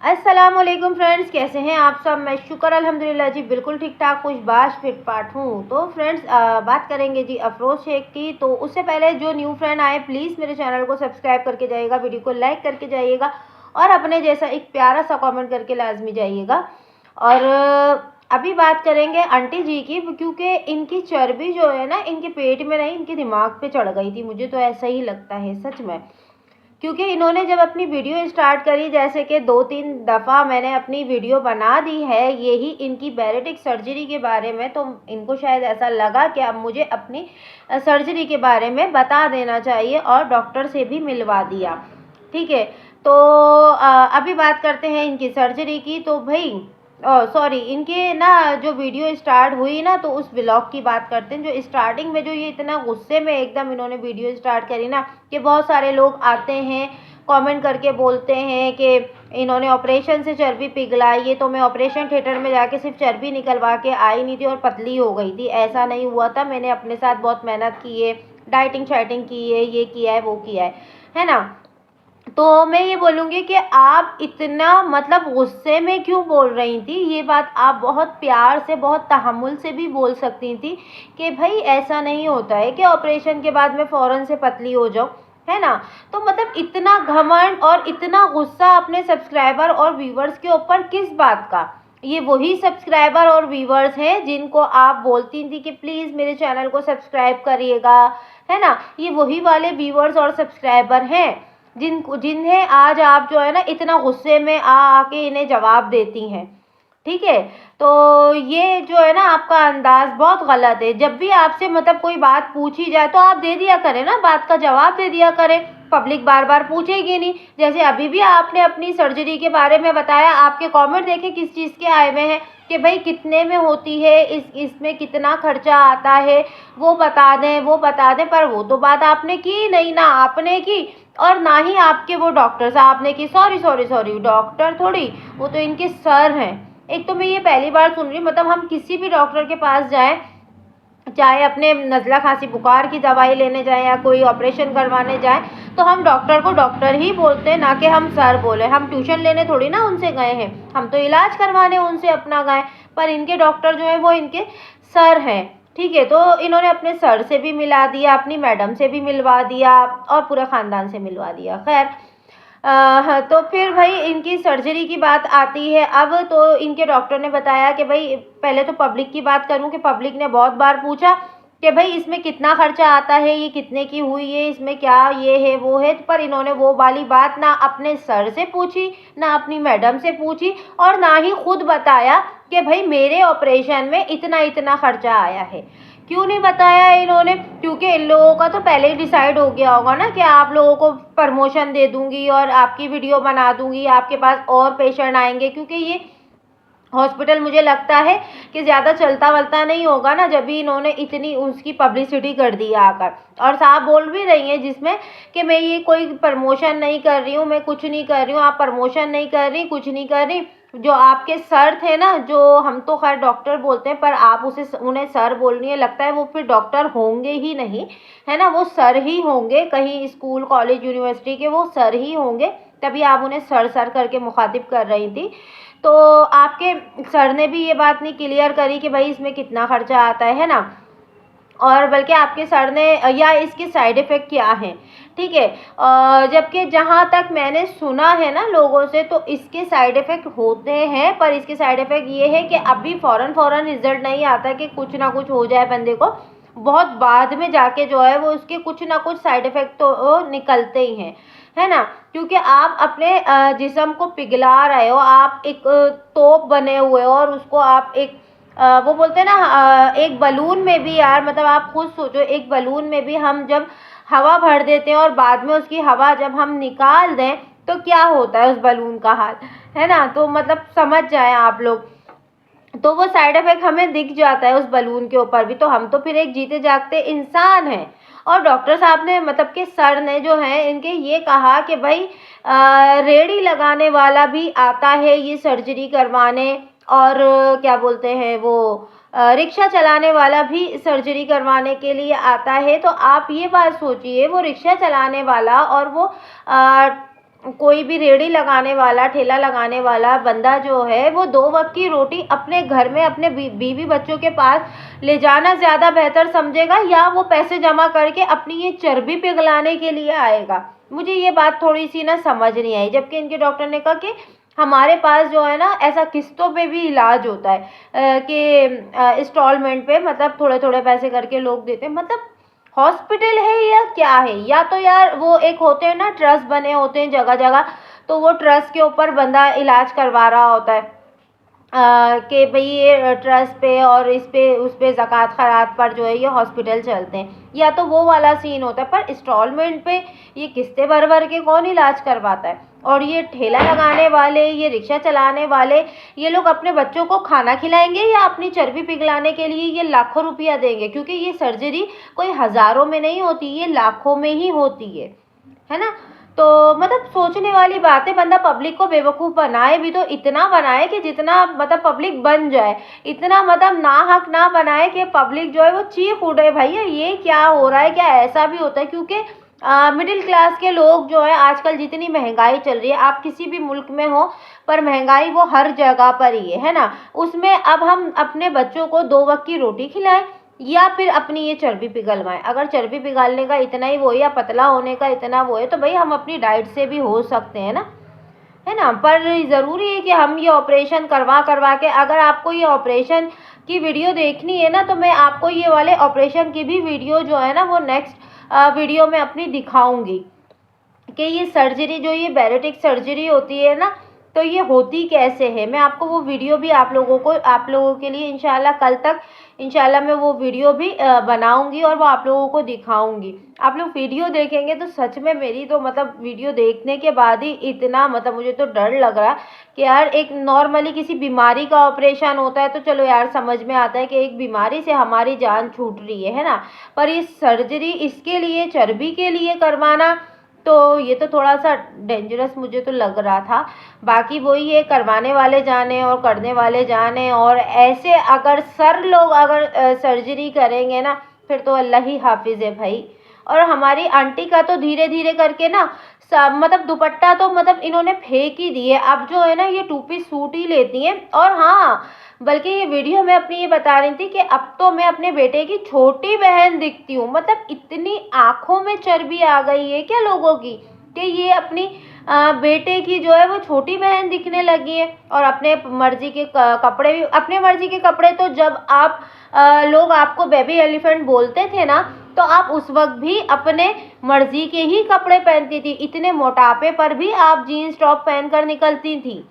अस्सलामुअलैकुम फ्रेंड्स, कैसे हैं आप सब। मैं शुक्र अल्हम्दुलिल्लाह जी बिल्कुल ठीक ठाक खुशबाश फिट फाट हूँ। तो फ्रेंड्स बात करेंगे जी अफरोज़ शेख की। तो उससे पहले जो न्यू फ्रेंड आए प्लीज़ मेरे चैनल को सब्सक्राइब करके जाइएगा, वीडियो को लाइक करके जाइएगा और अपने जैसा एक प्यारा सा कमेंट करके लाजमी जाइएगा। और अभी बात करेंगे आंटी जी की, क्योंकि इनकी चर्बी जो है ना इनके पेट में नहीं इनके दिमाग पे चढ़ गई थी। मुझे तो ऐसा ही लगता है सच में, क्योंकि इन्होंने जब अपनी वीडियो स्टार्ट करी, जैसे कि 2-3 दफ़ा मैंने अपनी वीडियो बना दी है यही इनकी बैरेटिक सर्जरी के बारे में, तो इनको शायद ऐसा लगा कि अब मुझे अपनी सर्जरी के बारे में बता देना चाहिए और डॉक्टर से भी मिलवा दिया। ठीक है, तो अभी बात करते हैं इनकी सर्जरी की। तो भाई सॉरी, इनके ना जो वीडियो स्टार्ट हुई ना, तो उस व्लॉग की बात करते हैं। जो स्टार्टिंग में जो ये इतना गुस्से में एकदम इन्होंने वीडियो स्टार्ट करी ना, कि बहुत सारे लोग आते हैं कमेंट करके बोलते हैं कि इन्होंने ऑपरेशन से चर्बी पिघलाई है। तो मैं ऑपरेशन थिएटर में जाके सिर्फ चर्बी निकलवा के आई नहीं थी और पतली हो गई थी, ऐसा नहीं हुआ था। मैंने अपने साथ बहुत मेहनत की है, डाइटिंग शाइटिंग की है, ये किया है वो किया है ना। तो मैं ये बोलूँगी कि आप इतना मतलब गुस्से में क्यों बोल रही थी। ये बात आप बहुत प्यार से, बहुत तहम्मुल से भी बोल सकती थी कि भाई ऐसा नहीं होता है कि ऑपरेशन के बाद मैं फ़ौरन से पतली हो जाऊँ, है ना। तो मतलब इतना घमंड और इतना गुस्सा अपने सब्सक्राइबर और व्यूवर्स के ऊपर किस बात का। ये वही सब्सक्राइबर और व्यूवर्स हैं जिनको आप बोलती थी कि प्लीज़ मेरे चैनल को सब्सक्राइब करिएगा, है ना। ये वही वाले व्यूवर्स और सब्सक्राइबर हैं जिन्हें आज आप जो है ना इतना गुस्से में आके इन्हें जवाब देती हैं। ठीक है, तो ये जो है ना आपका अंदाज़ बहुत गलत है। जब भी आपसे मतलब कोई बात पूछी जाए तो आप दे दिया करें ना, बात का जवाब दे दिया करें। पब्लिक बार बार पूछेगी नहीं। जैसे अभी भी आपने अपनी सर्जरी के बारे में बताया, आपके कमेंट देखे किस चीज़ के आए हुए हैं कि भाई कितने में होती है, इसमें कितना खर्चा आता है, वो बता दें वो बता दें। पर वो तो बात आपने की नहीं, ना आपने की और ना ही आपके वो डॉक्टर साहब ने की। सॉरी सॉरी सॉरी, डॉक्टर थोड़ी, वो तो इनके सर हैं। एक तो मैं ये पहली बार सुन रही, मतलब हम किसी भी डॉक्टर के पास जाएं, चाहे अपने नज़ला खांसी बुखार की दवाई लेने जाएं या कोई ऑपरेशन करवाने जाएं, तो हम डॉक्टर को डॉक्टर ही बोलते हैं, ना कि हम सर बोले। हम ट्यूशन लेने थोड़ी ना उनसे गए हैं, हम तो इलाज करवाने उनसे अपना गए। पर इनके डॉक्टर जो है वो इनके सर हैं। ठीक है, तो इन्होंने अपने सर से भी मिला दिया, अपनी मैडम से भी मिलवा दिया और पूरे ख़ानदान से मिलवा दिया। खैर हाँ, तो फिर भाई इनकी सर्जरी की बात आती है। अब तो इनके डॉक्टर ने बताया कि भाई, पहले तो पब्लिक की बात करूं कि पब्लिक ने बहुत बार पूछा कि भाई इसमें कितना खर्चा आता है, ये कितने की हुई है, इसमें क्या ये है वो है। पर इन्होंने वो वाली बात ना अपने सर से पूछी, ना अपनी मैडम से पूछी और ना ही खुद बताया कि भाई मेरे ऑपरेशन में इतना इतना खर्चा आया है। क्यों नहीं बताया इन्होंने? क्योंकि इन लोगों का तो पहले ही डिसाइड हो गया होगा ना कि आप लोगों को प्रमोशन दे दूंगी और आपकी वीडियो बना दूंगी, आपके पास और पेशेंट आएंगे। क्योंकि ये हॉस्पिटल मुझे लगता है कि ज़्यादा चलता वलता नहीं होगा ना, जब भी इन्होंने इतनी उसकी पब्लिसिटी कर दी आकर। और साहब बोल भी रही हैं जिसमें कि मैं ये कोई प्रमोशन नहीं कर रही हूँ, मैं कुछ नहीं कर रही हूँ, आप प्रमोशन नहीं कर रही, कुछ नहीं कर रही। जो आपके सर थे ना, जो हम तो खैर डॉक्टर बोलते हैं पर आप उन्हें सर बोल रही है, लगता है वो फिर डॉक्टर होंगे ही नहीं, है ना। वो सर ही होंगे, कहीं स्कूल कॉलेज यूनिवर्सिटी के वो सर ही होंगे, तभी आप उन्हें सर सर करके मुखातिब कर रही थी। तो आपके सर ने भी ये बात नहीं क्लियर करी कि भाई इसमें कितना खर्चा आता है ना। और बल्कि आपके सर ने या इसके साइड इफ़ेक्ट क्या हैं। ठीक है, जबकि जहाँ तक मैंने सुना है ना लोगों से, तो इसके साइड इफ़ेक्ट होते हैं, पर इसके साइड इफ़ेक्ट ये है कि अभी फ़ौरन रिज़ल्ट नहीं आता कि कुछ ना कुछ हो जाए बंदे को। बहुत बाद में जाके जो है वो उसके कुछ ना कुछ साइड इफ़ेक्ट तो निकलते ही हैं, है ना। क्योंकि आप अपने जिस्म को पिघला रहे हो, आप एक तोप बने हुए हो और उसको आप एक वो बोलते हैं ना एक बलून में भी यार, मतलब आप खुद सोचो, एक बलून में भी हम जब हवा भर देते हैं और बाद में उसकी हवा जब हम निकाल दें तो क्या होता है उस बलून का हाल, है ना। तो मतलब समझ जाएं आप लोग। तो वो साइड इफ़ेक्ट हमें दिख जाता है उस बलून के ऊपर भी। तो हम तो फिर एक जीते जागते इंसान हैं। और डॉक्टर साहब ने, मतलब कि सर ने जो है इनके, ये कहा कि भाई रेडी लगाने वाला भी आता है ये सर्जरी करवाने, और क्या बोलते हैं वो रिक्शा चलाने वाला भी सर्जरी करवाने के लिए आता है। तो आप ये बात सोचिए, वो रिक्शा चलाने वाला और वो कोई भी रेहड़ी लगाने वाला, ठेला लगाने वाला बंदा जो है वो 2 वक़्त की रोटी अपने घर में अपने बीवी बच्चों के पास ले जाना ज़्यादा बेहतर समझेगा, या वो पैसे जमा करके अपनी ये चर्बी पिघलाने के लिए आएगा? मुझे ये बात थोड़ी-सी ना समझ नहीं आई। जबकि इनके डॉक्टर ने कहा कि हमारे पास जो है ना ऐसा किस्तों पे भी इलाज होता है, कि इंस्टॉलमेंट पे, मतलब थोड़े-थोड़े पैसे करके लोग देते हैं। मतलब हॉस्पिटल है या क्या है? या तो यार वो एक होते हैं ना, ट्रस्ट बने होते हैं जगह जगह, तो वो ट्रस्ट के ऊपर बंदा इलाज करवा रहा होता है, कि भई ये ट्रस्ट पे और इस पे उस पे ज़कात खैरात पर जो है ये हॉस्पिटल चलते हैं, या तो वो वाला सीन होता है। पर इंस्टॉलमेंट पे ये किस्तें भर भर के कौन इलाज करवाता है? और ये ठेला लगाने वाले, ये रिक्शा चलाने वाले, ये लोग अपने बच्चों को खाना खिलाएंगे या अपनी चर्बी पिघलाने के लिए ये लाखों रुपया देंगे? क्योंकि ये सर्जरी कोई हज़ारों में नहीं होती, ये लाखों में ही होती है ना? तो मतलब सोचने वाली बात है। बंदा पब्लिक को बेवकूफ़ बनाए भी तो इतना बनाए कि जितना मतलब पब्लिक बन जाए, इतना मतलब नाहक ना बनाए कि पब्लिक जो है वो चीख उठे, भैया ये क्या हो रहा है? क्या ऐसा भी होता है? क्योंकि मिडिल क्लास के लोग जो है आजकल, जितनी महंगाई चल रही है, आप किसी भी मुल्क में हो, पर महंगाई वो हर जगह पर ही है ना? उसमें अब हम अपने बच्चों को 2 वक़्त की रोटी खिलाएं या फिर अपनी ये चर्बी पिघलवाएं? अगर चर्बी पिघालने का इतना ही वो है, या पतला होने का इतना वो है, तो भाई हम अपनी डाइट से भी हो सकते हैं ना, है ना? पर ज़रूरी है कि हम ये ऑपरेशन करवा करवा के, अगर आपको ये ऑपरेशन की वीडियो देखनी है ना, तो मैं आपको ये वाले ऑपरेशन की भी वीडियो जो है ना वो नेक्स्ट वीडियो में अपनी दिखाऊंगी, कि ये सर्जरी जो ये बैरेटिक सर्जरी होती है ना, तो ये होती कैसे है। मैं आपको वो वीडियो भी आप लोगों के लिए इंशाल्लाह कल तक इंशाल्लाह मैं वो वीडियो भी बनाऊंगी और वो आप लोगों को दिखाऊंगी। आप लोग वीडियो देखेंगे तो सच में मेरी तो मतलब वीडियो देखने के बाद ही इतना मतलब मुझे तो डर लग रहा कि यार, एक नॉर्मली किसी बीमारी का ऑपरेशन होता है तो चलो यार समझ में आता है कि एक बीमारी से हमारी जान छूट रही है ना? पर ये सर्जरी, इसके लिए चर्बी के लिए करवाना, तो ये तो थोड़ा सा डेंजरस मुझे तो लग रहा था। बाकी वही है, करवाने वाले जाने और करने वाले जाने। और ऐसे अगर सर लोग अगर सर्जरी करेंगे ना, फिर तो अल्लाह ही हाफिज़ है भाई। और हमारी आंटी का तो धीरे धीरे करके ना सब मतलब दुपट्टा तो मतलब इन्होंने फेंक ही दिए। अब जो है ना ये 2 पीस सूट ही लेती हैं। और हाँ, बल्कि ये वीडियो में अपनी ये बता रही थी कि अब तो मैं अपने बेटे की छोटी बहन दिखती हूँ। मतलब इतनी आँखों में चर्बी आ गई है क्या लोगों की, कि ये अपनी बेटे की जो है वो छोटी बहन दिखने लगी है। और अपने मर्जी के कपड़े भी, अपने मर्जी के कपड़े तो जब आप लोग आपको बेबी एलिफेंट बोलते थे ना, तो आप उस वक्त भी अपने मर्जी के ही कपड़े पहनती थी। इतने मोटापे पर भी आप जीन्स टॉप पहन कर निकलती थी,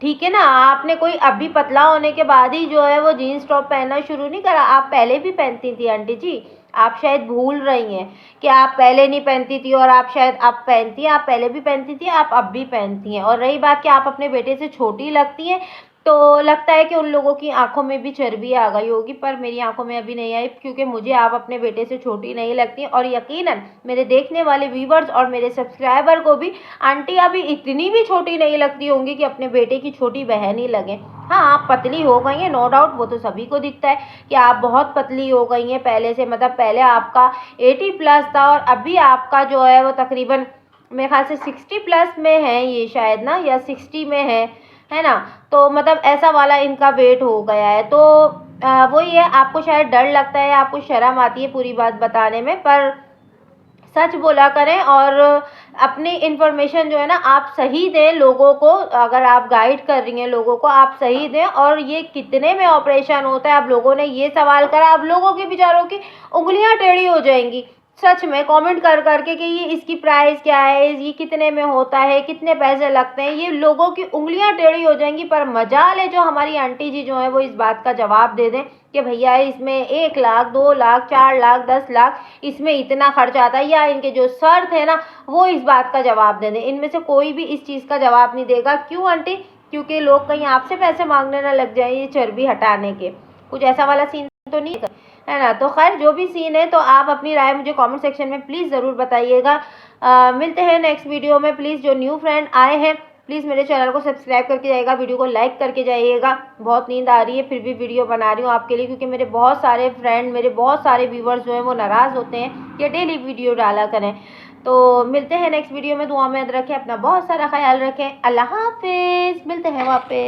ठीक है ना? आपने कोई अभी पतला होने के बाद ही जो है वो जीन्स टॉप पहनना शुरू नहीं करा, आप पहले भी पहनती थी आंटी जी। आप शायद भूल रही हैं कि आप पहले नहीं पहनती थी, और आप शायद अब पहनती हैं। आप पहले भी पहनती थी, आप अब भी पहनती हैं। और रही बात कि आप अपने बेटे से छोटी लगती हैं, तो लगता है कि उन लोगों की आंखों में भी चर्बी आ गई होगी, पर मेरी आंखों में अभी नहीं आई, क्योंकि मुझे आप अपने बेटे से छोटी नहीं लगती। और यकीनन मेरे देखने वाले व्यूवर्स और मेरे सब्सक्राइबर को भी आंटी अभी इतनी भी छोटी नहीं लगती होंगी कि अपने बेटे की छोटी बहन ही लगे। हाँ, आप पतली हो गई हैं, नो डाउट, वो तो सभी को दिखता है कि आप बहुत पतली हो गई हैं पहले से। मतलब पहले आपका 80 प्लस था और अभी आपका जो है वो तकरीबन मेरे ख्याल से 60 प्लस में है ये शायद ना, या 60 में है ना? तो मतलब ऐसा वाला इनका वेट हो गया है। तो वही है, आपको शायद डर लगता है, आपको शर्म आती है पूरी बात बताने में, पर सच बोला करें। और अपनी इन्फॉर्मेशन जो है ना आप सही दें लोगों को। अगर आप गाइड कर रही हैं लोगों को, आप सही दें। और ये कितने में ऑपरेशन होता है, अब लोगों ने ये सवाल करा, अब लोगों के बेचारों की उंगलियां टेढ़ी हो जाएंगी सच में, कमेंट कर करके कि ये इसकी प्राइस क्या है, ये कितने में होता है, कितने पैसे लगते हैं, ये लोगों की उंगलियां टेढ़ी हो जाएंगी। पर मजाल है जो हमारी आंटी जी जो है वो इस बात का जवाब दे दें कि भैया इसमें 1 लाख, 2 लाख, 4 लाख, 10 लाख इसमें इतना खर्च आता है, या इनके जो शर्त है ना वो इस बात का जवाब दे दें। इनमें से कोई भी इस चीज़ का जवाब नहीं देगा। क्यों आंटी? क्योंकि लोग कहीं आपसे पैसे मांगने ना लग जाए ये चर्बी हटाने के। कुछ ऐसा वाला सीन तो नहीं है ना? तो खैर जो भी सीन है, तो आप अपनी राय मुझे कमेंट सेक्शन में प्लीज़ ज़रूर बताइएगा। मिलते हैं नेक्स्ट वीडियो में। प्लीज़ जो न्यू फ्रेंड आए हैं प्लीज़ मेरे चैनल को सब्सक्राइब करके जाइएगा, वीडियो को लाइक करके जाइएगा। बहुत नींद आ रही है फिर भी वीडियो बना रही हूँ आपके लिए, क्योंकि मेरे बहुत सारे फ्रेंड, मेरे बहुत सारे व्यूवर्स जो हैं वो नाराज़ होते हैं कि डेली वीडियो डाला करें। तो मिलते हैं नेक्स्ट वीडियो में। दुआ में याद रखें, अपना बहुत सारा ख्याल रखें। अल्लाह हाफिज़, मिलते हैं वापस।